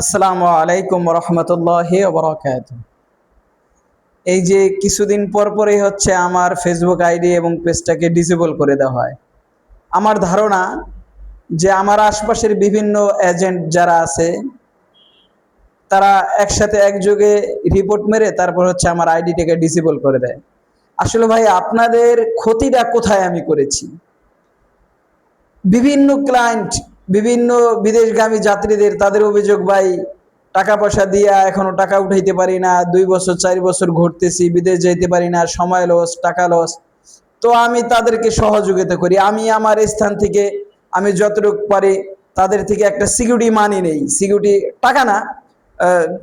আসসালামু আলাইকুম রহমতুল্লাহি ওয়া বারাকাতুহু। এই যে কিছুদিন পর পরই হচ্ছে আমার ফেসবুক আইডি এবং পেজটাকে ডিসেবল করে দেওয়া হয়। আমার ধারণা যে আমার আশপাশের বিভিন্ন এজেন্ট যারা আছে তারা একসাথে একযোগে রিপোর্ট মেরে তারপর হচ্ছে আমার আইডিটাকে ডিসেবল করে দেয়। আসলে ভাই আপনাদের ক্ষতিটা কোথায় আমি করেছি? বিভিন্ন ক্লায়েন্ট, বিভিন্ন বিদেশগামী যাত্রীদের তাদের অভিযোগ, ভাই টাকা পয়সা দিয়া এখনো টাকা উঠাইতে পারি না, 2 বছর 4 বছর ঘুরতেছি, বিদেশ যাইতে পারি না, সময় লস, টাকা লস। তো আমি তাদেরকে সহযোগিতা করি, আমি আমার স্থান থেকে আমি যতটুকু পারি তাদের থেকে একটা সিকিউরিটি মানি নেই। সিকিউরিটি টাকা না,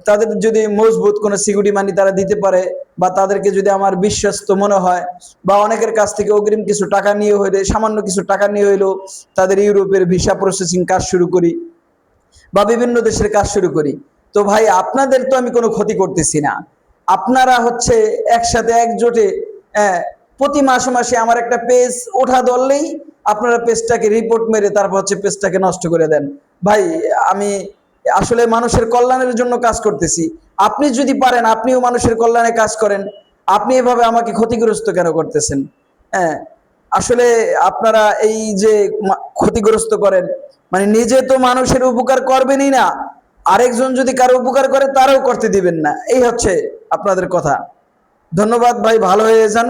তাদের যদি মজবুত কোনো সিকিউরিটি মানি তারা দিতে পারে, বা তাদেরকে যদি আমার বিশ্বস্ত মনে হয়, বা অনেকের কাছ থেকে অগ্রিম কিছু টাকা নিয়ে হইলে, সামান্য কিছু টাকা নিয়ে হইলেও তাদের ইউরোপের ভিসা প্রসেসিং কাজ শুরু করি বা বিভিন্ন দেশের কাজ শুরু করি। তো ভাই আপনাদের তো আমি কোনো ক্ষতি করতেছি না। আপনারা হচ্ছে একসাথে একজোটে প্রতি মাসে মাসে আমার একটা পেজ ওঠা ধরলেই আপনারা পেজটাকে রিপোর্ট মেরে তারপর হচ্ছে পেজটাকে নষ্ট করে দেন। ভাই আমি আসলে মানুষের কল্যাণের জন্য কাজ করতেছি। আপনি যদি পারেন আপনিও মানুষের কল্যাণে কাজ করেন, আপনি এভাবে আমাকে ক্ষতিগ্রস্ত কেন করতেছেন? হ্যাঁ, আসলে আপনারা এই যে ক্ষতিগ্রস্ত করেন, মানে নিজে তো মানুষের উপকার করবেনই না, আরেকজন যদি কারো উপকার করে তারাও করতে দিবেন না, এই হচ্ছে আপনাদের কথা। ধন্যবাদ ভাই, ভালো হয়ে যান।